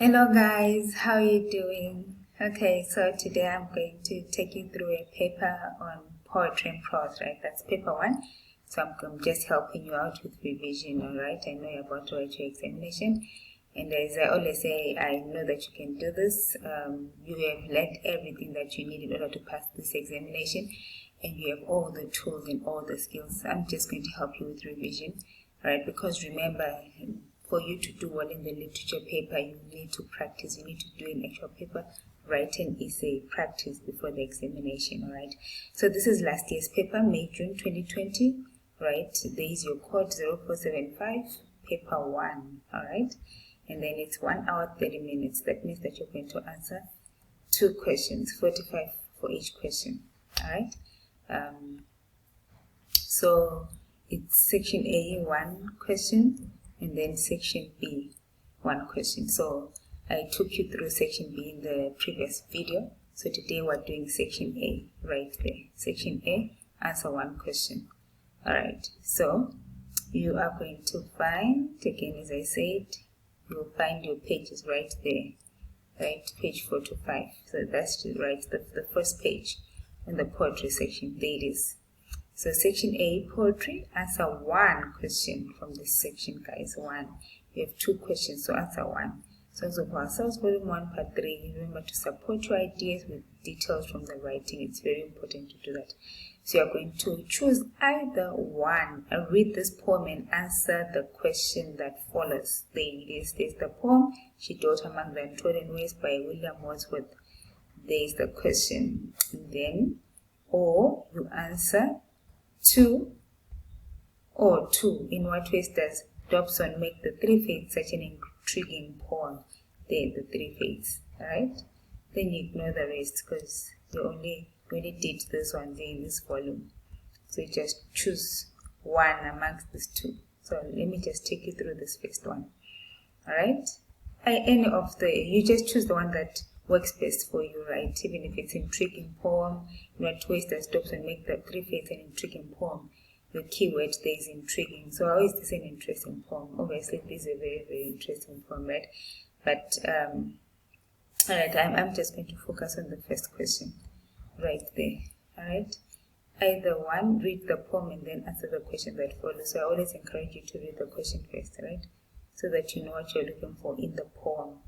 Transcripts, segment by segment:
Hello guys, how are you doing? Okay, so today I'm going to take you through a paper on poetry and prose, right? That's paper 1. So I'm just helping you out with revision, alright? I know you're about to write your examination. And as I always say, I know that you can do this. You have learned everything that you need in order to pass this examination. And you have all the tools and all the skills. I'm just going to help you with revision, right? Because remember, for you to do well in the literature paper, you need to practice. You need to do an actual paper, write an essay, practice before the examination, all right? So this is last year's paper, May-June 2020, right? There is your code 0475, paper 1, all right? And then it's 1 hour, 30 minutes. That means that you're going to answer 2 questions, 45 for each question, all right? So it's section A, 1 question, and then section B, 1 question. So I took you through section B in the previous video. So today we're doing section A, right there. Section A, answer 1 question. Alright, so you are going to find, again as I said, you'll find your pages right there, right, page 4 to 5. So that's to write the first page in the poetry section. There it is. So section A, poetry, answer 1 question from this section, guys. 1. You have 2 questions, so answer 1. So for ourselves, volume 1, part 3, remember to support your ideas with details from the writing. It's very important to do that. So you're going to choose either one. Read this poem and answer the question that follows. There it is. There's the poem, She Dwelt Among the Untrodden Ways by William Wordsworth. There's the question. Then, or you answer 2 or 2. In what ways does Dobson make the 3 fates such an intriguing poem? There, the 3 fates, alright? Then you ignore the rest because you only did this one there in this volume. So you just choose one amongst these 2. So let me just take you through this first one, alright? Any of you just choose the one that works best for you, right? Even if it's intriguing poem, in what ways does Dobson make the 3 fates an intriguing poem? The keyword there is intriguing. So how is this an interesting poem? Obviously, this is a very, very interesting poem, right? But alright, I'm just going to focus on the first question right there. Alright, either one, read the poem and then answer the question that follows. So I always encourage you to read the question first, right? So that you know what you're looking for in the poem.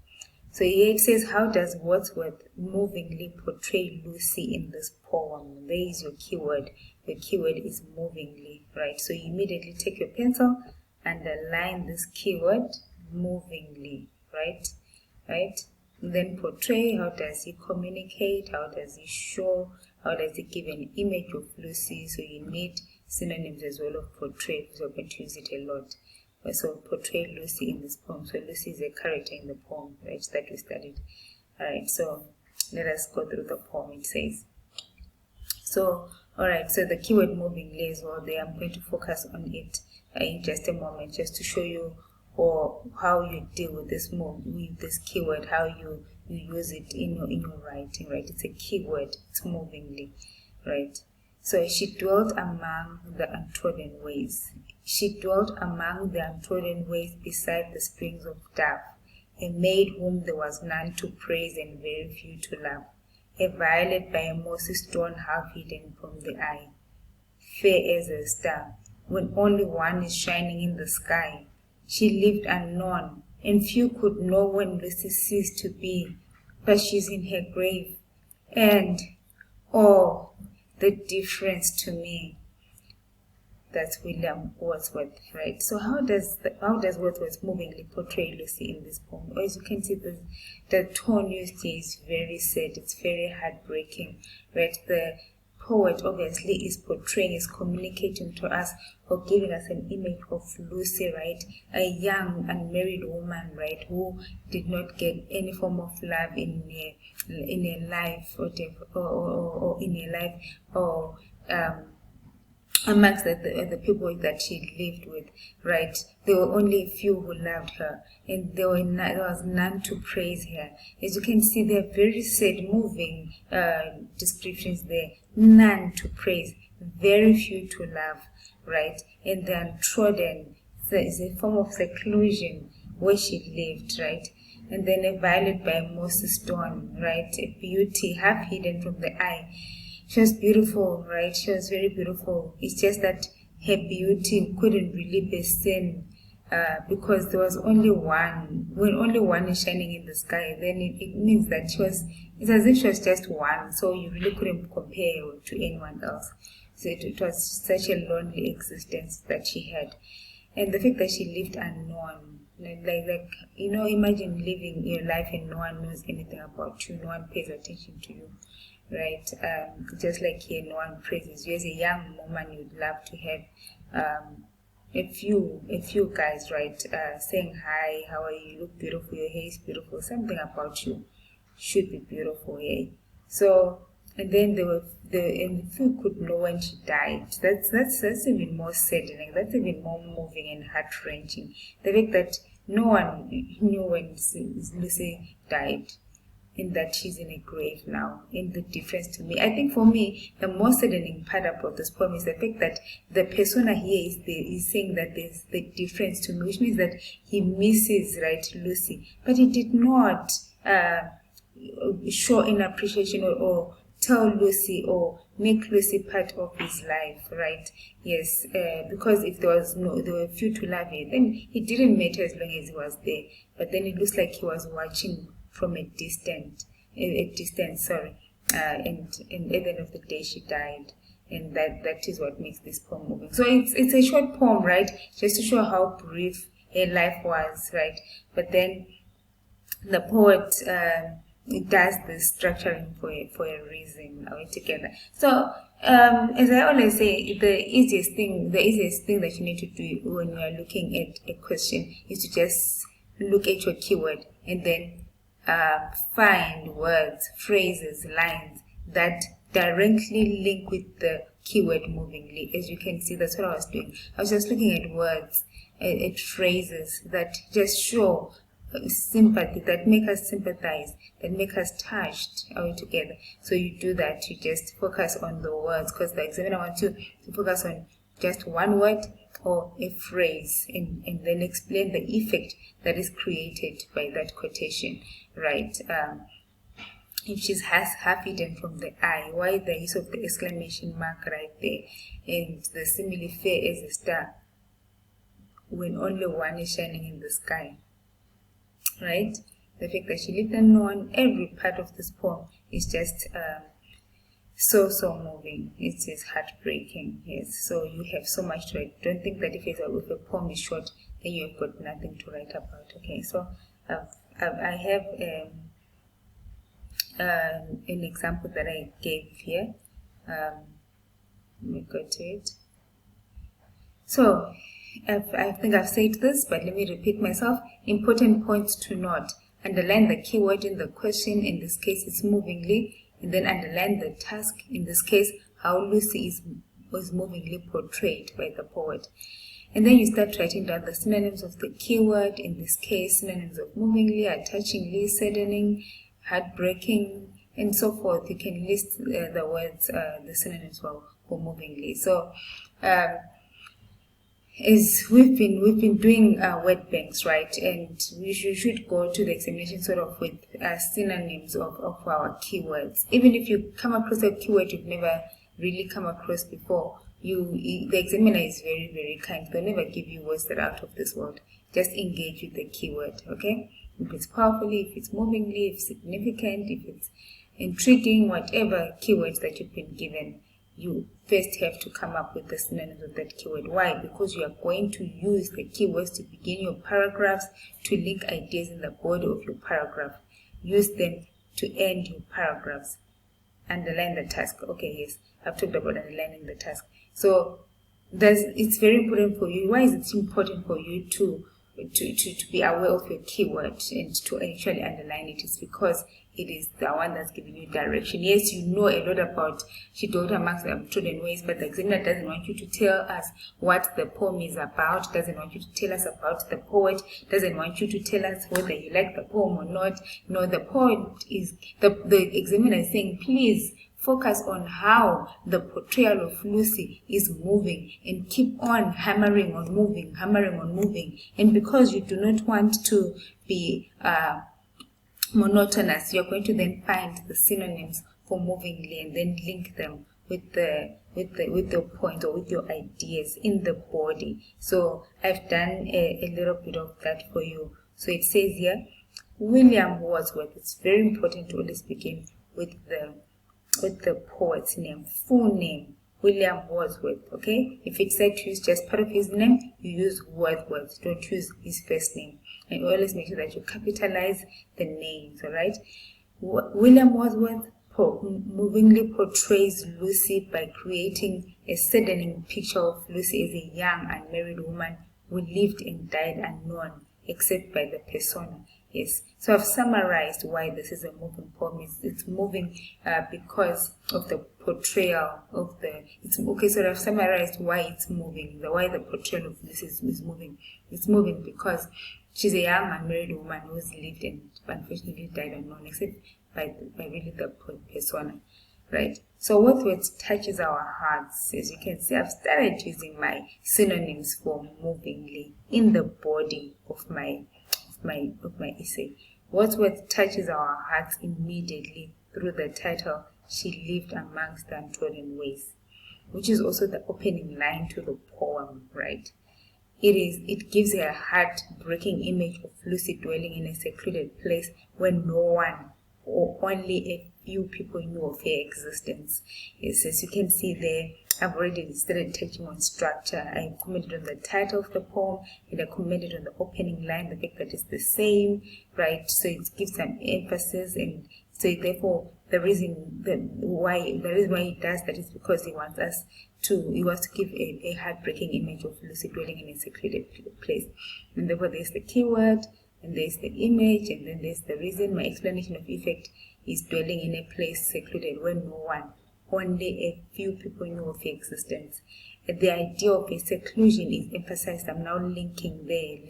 So here it says, how does Wordsworth movingly portray Lucy in this poem? There is your keyword. The keyword is movingly, right? So you immediately take your pencil, underline this keyword, movingly, right? Right? And then portray, how does he communicate? How does he show? How does he give an image of Lucy? So you need synonyms as well of portray, because you're going to use it a lot. So portray Lucy in this poem. So Lucy is a character in the poem, right, that we studied. Alright, so let us go through the poem. It says, so alright, so the keyword movingly as well there, I'm going to focus on it in just a moment, just to show you or how you deal with this with this keyword, how you use it in your writing, right? It's a keyword, it's movingly, right? So she dwelt among the untrodden ways. She dwelt among the untrodden ways beside the springs of Dove, a maid whom there was none to praise and very few to love, a violet by a mossy stone half hidden from the eye, fair as a star, when only one is shining in the sky. She lived unknown, and few could know when Lucy ceased to be, but she's in her grave, and, oh, the difference to me. That's William Wordsworth, right? So how does Wordsworth movingly portray Lucy in this poem? As you can see, the tone used here is very sad. It's very heartbreaking, right? The poet obviously is portraying, is communicating to us or giving us an image of Lucy, right? A young unmarried woman, right, who did not get any form of love in a life or in a life or amongst the people that she lived with, right? There were only a few who loved her, and there was none to praise her. As you can see, there are very sad, moving descriptions there. None to praise, very few to love, right? And the untrodden, there is a form of seclusion where she lived, right? and then a violet by Moses Dawn, right? A beauty half hidden from the eye. She was beautiful, right? She was very beautiful. It's just that her beauty couldn't really be seen because there was only one. When only one is shining in the sky, then it means that it's as if she was just one, so you really couldn't compare her to anyone else. So it was such a lonely existence that she had. And the fact that she lived unknown, like imagine living your life and no one knows anything about you, no one pays attention to you, right? Just like here, no one praises you. As a young woman, you'd love to have a few guys, right, saying hi, how are you? You look beautiful, your hair is beautiful, something about you should be beautiful, yeah. So, and then and if you could know when she died, that's even more saddening. That's even more moving and heart wrenching. The fact that no one knew when Lucy died, and that she's in a grave now, and the difference to me. I think for me, the most saddening part about this poem is the fact that the persona here is saying that there's the difference to me, which means that he misses, right, Lucy, but he did not show an appreciation or tell Lucy or make Lucy part of his life, right? Yes, because if there were few to love her, then it didn't matter as long as he was there. But then it looks like he was watching from a distance, sorry. And at the end of the day, she died. And that is what makes this poem moving. So it's a short poem, right? Just to show how brief her life was, right? But then the poet does this structuring for a reason. Are we together? So as I always say, the easiest thing that you need to do when you are looking at a question is to just look at your keyword and then find words, phrases, lines that directly link with the keyword movingly. As you can see, that's what I was doing. I was just looking at words, at phrases that just show sympathy, that make us sympathize, that make us touched. Are we together? So you do that. You just focus on the words, because the examiner wants you to focus on just one word or a phrase, and then explain the effect that is created by that quotation, right? If she's half hidden from the eye, why the use of the exclamation mark right there, and the simile fair as a star when only one is shining in the sky, right? The fact that she lived unknown, every part of this poem is just so moving. It is heartbreaking. Yes, so you have so much to write. Don't think that if a poem is short, then you have got nothing to write about. Okay, so I have an example that I gave here. Let me go to it. So I think I've said this, but let me repeat myself. Important points to note: underline the keyword in the question. In this case, it's movingly. And then underline the task, in this case, how Lucy was movingly portrayed by the poet. And then you start writing down the synonyms of the keyword, in this case, synonyms of movingly, touchingly, saddening, heartbreaking, and so forth. You can list the words, the synonyms for movingly. So, as we've been doing word banks, right, and we should go to the examination sort of with synonyms of our keywords. Even if you come across a keyword you've never really come across before, the examiner is very, very kind. They'll never give you words that are out of this world. Just engage with the keyword, okay? If it's powerfully, if it's movingly, if it's significant, if it's intriguing, whatever keywords that you've been given, you first have to come up with the synonyms of that keyword. Why? Because you are going to use the keywords to begin your paragraphs, to link ideas in the body of your paragraph. Use them to end your paragraphs. Underline the task. Okay, yes, I've talked about underlining the task. So it's very important for you. Why is it important for you to be aware of your keyword and to actually underline it? Is because it is the one that's giving you direction. Yes, you know a lot about she told her marks children ways, but the examiner doesn't want you to tell us what the poem is about, doesn't want you to tell us about the poet, doesn't want you to tell us whether you like the poem or not. No, the point is, the examiner is saying, please focus on how the portrayal of Lucy is moving, and keep on hammering on moving. And because you do not want to be monotonous, you're going to then find the synonyms for movingly and then link them with the point or with your ideas in the body. So I've done a little bit of that for you. So it says here, William Wordsworth. It's very important to always begin with the poet's name, full name, William Wordsworth. Okay, if it said to use just part of his name, you use Wordsworth. Don't use his first name, and always make sure that you capitalize the names. All right. William Wordsworth movingly portrays Lucy by creating a saddening picture of Lucy as a young unmarried woman who lived and died unknown except by the persona. Yes, so I've summarized why this is a moving poem. It's moving because of the portrayal of the. So I've summarized why it's moving. Why the portrayal of this is moving. It's moving because she's a young unmarried woman who's lived and unfortunately died unknown except by really the persona, right? So Wordsworth touches our hearts. As you can see, I've started using my synonyms for movingly in the body of my essay. Wordsworth touches our hearts immediately through the title, She Lived Amongst the Untrodden Ways, which is also the opening line to the poem, right? It gives a heart-breaking image of Lucy dwelling in a secluded place where no one or only a few people knew of her existence. Yes, as you can see there, I've already started touching on structure. I commented on the title of the poem and I commented on the opening line, the fact that it's the same, right? So it gives some emphasis, and so therefore the reason why he does that is because he wants to give a heartbreaking image of Lucy dwelling in a secluded place. And therefore there's the keyword, and there's the image, and then there's the reason. My explanation of effect is dwelling in a place secluded where no one, only a few people knew of your existence. The idea of a seclusion is emphasized. I'm now linking there,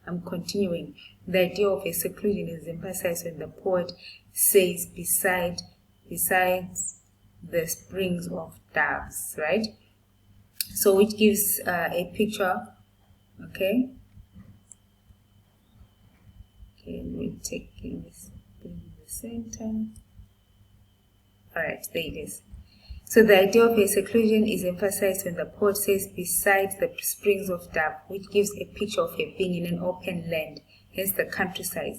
I'm continuing. The idea of a seclusion is emphasized when the poet says besides the springs of doves, right? So which gives a picture, okay? We're taking this in the center. Alright, there it is. So the idea of a seclusion is emphasized when the poet says besides the springs of dove, which gives a picture of her being in an open land, hence the countryside,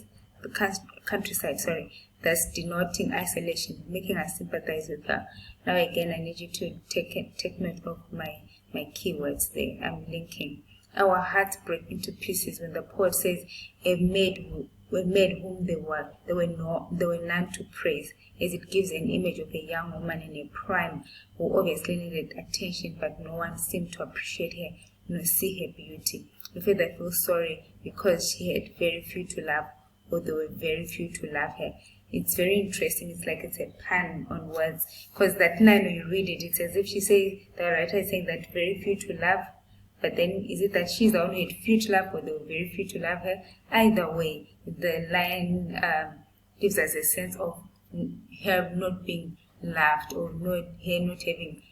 thus denoting isolation, making us sympathize with her. Now again, I need you to take note of my keywords there. I'm linking. Our hearts break into pieces when the poet says a maid whom there were none to praise, as it gives an image of a young woman in her prime who obviously needed attention, but no one seemed to appreciate her nor see her beauty. We further feel sorry because she had very few to love, or there were very few to love her. It's very interesting. It's like it's a pun on words, because that line when you read it, it's as if the writer is saying that very few to love. But then, is it that she's the one who had few to love, or there were very few to love her? Either way, the line gives us a sense of her not being loved, or her not having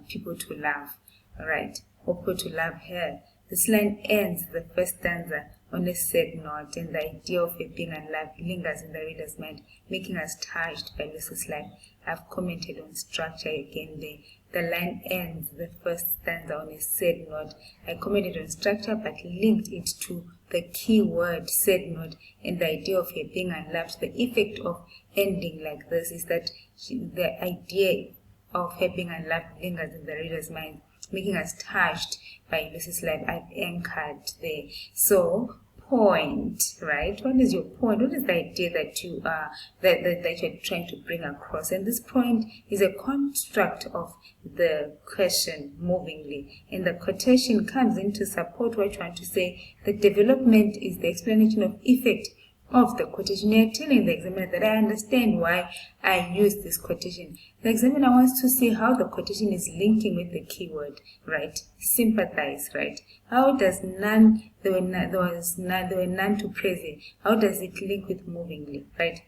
people to love, right? Or people to love her. This line ends the first stanza on a sad note, and the idea of her being unloved lingers in the reader's mind, making us touched by Lucy's life. I've commented on structure again there. The line ends the first stanza on a sad note. I commented on structure but linked it to the key word sad note and the idea of her being unloved. The effect of ending like this is that the idea of her being unloved lingers in the reader's mind, making us touched by Lucy's life. I've anchored there. So point, right? What is your point? What is the idea that you are that you're trying to bring across? And this point is a construct of the question movingly, and the quotation comes in to support what you want to say. The development is the explanation of effect of the quotation. You're telling the examiner that I understand why I use this quotation. The examiner wants to see how the quotation is linking with the keyword, right? Sympathize, right? How does there were none to praise it. How does it link with movingly, right?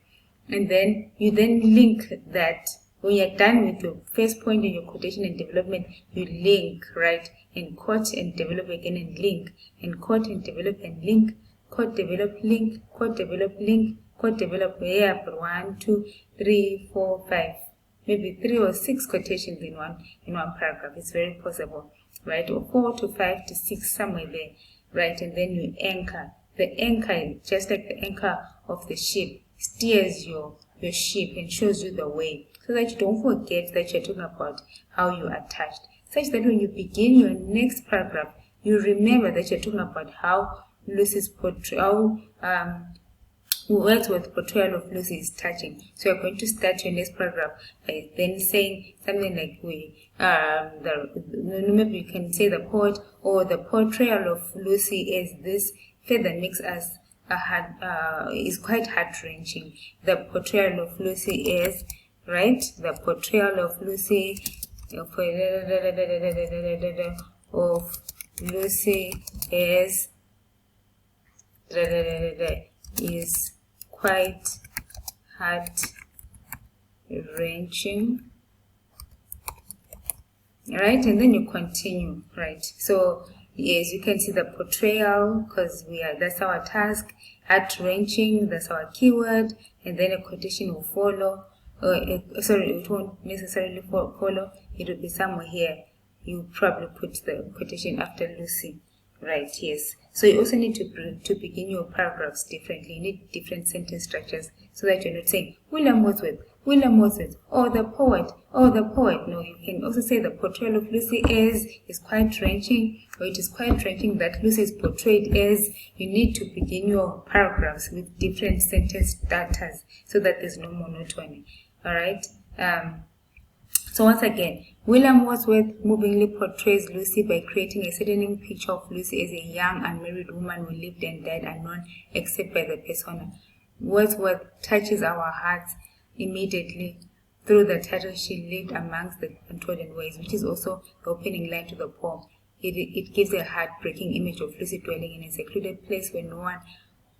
And then you link that. When you're done with your first point in your quotation and development, you link, right? And quote and develop again and link, and quote and develop and link. quote develop link, quote develop link, quote develop. Yeah, but 1, 2, 3, 4, 5, maybe 3 or 6 quotations in one paragraph. It's very possible, right? Or 4 to 5 to 6, somewhere there, right? And then you anchor. The anchor, just like the anchor of the ship, steers your ship and shows you the way, so that you don't forget that you're talking about how you are attached, such that when you begin your next paragraph, you remember that you're talking about how Lucy's portrayal, Wordsworth's portrayal of Lucy is touching. So you're going to start your next paragraph by then saying something like maybe you can say the poet, or the portrayal of Lucy is this, further makes us is quite heart-wrenching. The portrayal of Lucy is, right? The portrayal of Lucy is quite heart-wrenching, right? And then you continue, right? So yes, you can see the portrayal, because that's our task. Heart-wrenching, that's our keyword, and then a quotation will follow. It won't necessarily follow. It will be somewhere here. You probably put the quotation after Lucy, right? Yes. So you also need to begin your paragraphs differently. You need different sentence structures, so that you're not saying William Wordsworth, or the poet, No, you can also say the portrayal of Lucy is quite wrenching, or it is quite wrenching that Lucy is portrayed as. You need to begin your paragraphs with different sentence starters, so that there's no monotony. All right. So once again, William Wordsworth movingly portrays Lucy by creating a saddening picture of Lucy as a young unmarried woman who lived and died unknown except by the persona. Wordsworth touches our hearts immediately through the title, "She lived amongst the untrodden ways," which is also the opening line to the poem. It gives a heartbreaking image of Lucy dwelling in a secluded place where no one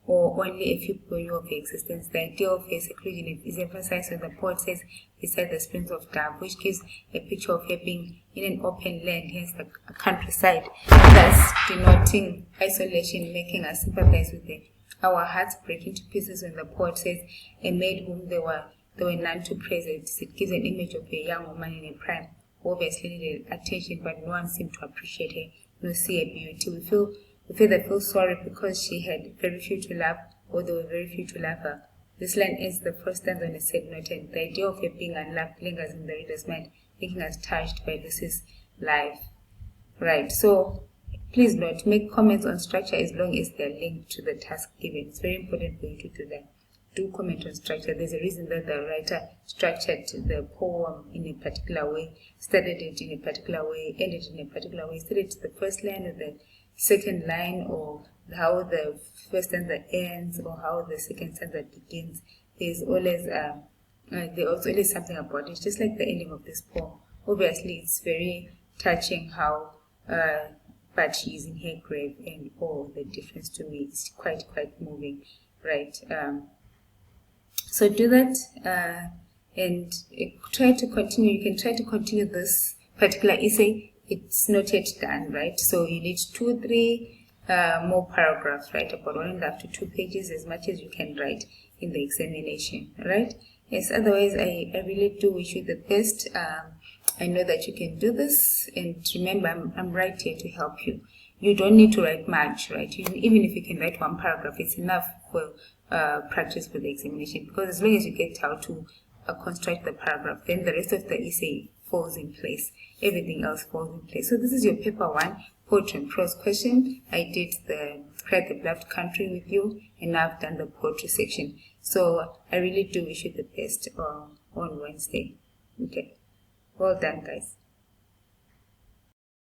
or only a few people knew of her existence. The idea of her seclusion is emphasized when the poet says beside the springs of Dove, which gives a picture of her being in an open land, hence the countryside, thus denoting isolation, making us sympathize with her. Our hearts break into pieces when the poet says a maid whom there were none to praise. It gives an image of a young woman in her prime, who obviously needed attention, but no one seemed to appreciate her, nor see her beauty. We feel sorry because she had very few to love, or there were very few to love her. This line ends the first stanza on a sad note, and the idea of her being unloved lingers in the reader's mind, making us touched by Lucy's life. Right, so please note, make comments on structure as long as they're linked to the task given. It's very important for you to do that. Do comment on structure. There's a reason that the writer structured the poem in a particular way, started it in a particular way, ended in a particular way, started the first line or the second line, or how the first stanza ends, or how the second stanza begins. There's always something about it, just like the ending of this poem. Obviously, it's very touching how but she is in her grave, and the difference to me is quite moving, right? So do that and try to continue. You can try to continue this particular essay. It's not yet done, right? So you need 2-3 more paragraphs, right? About 1.5 to 2 pages, as much as you can write in the examination, right? Yes, otherwise I really do wish you the best. I know that you can do this, and remember, I'm right here to help you. You don't need to write much, right? Even if you can write 1 paragraph, it's enough for practice for the examination, because as long as you get how to construct the paragraph, then the rest of the essay falls in place. Everything else falls in place. So this is your paper 1, poetry and prose question. I did the Cry the Beloved Country with you, and now I've done the poetry section. So I really do wish you the best on Wednesday. Okay. Well done, guys.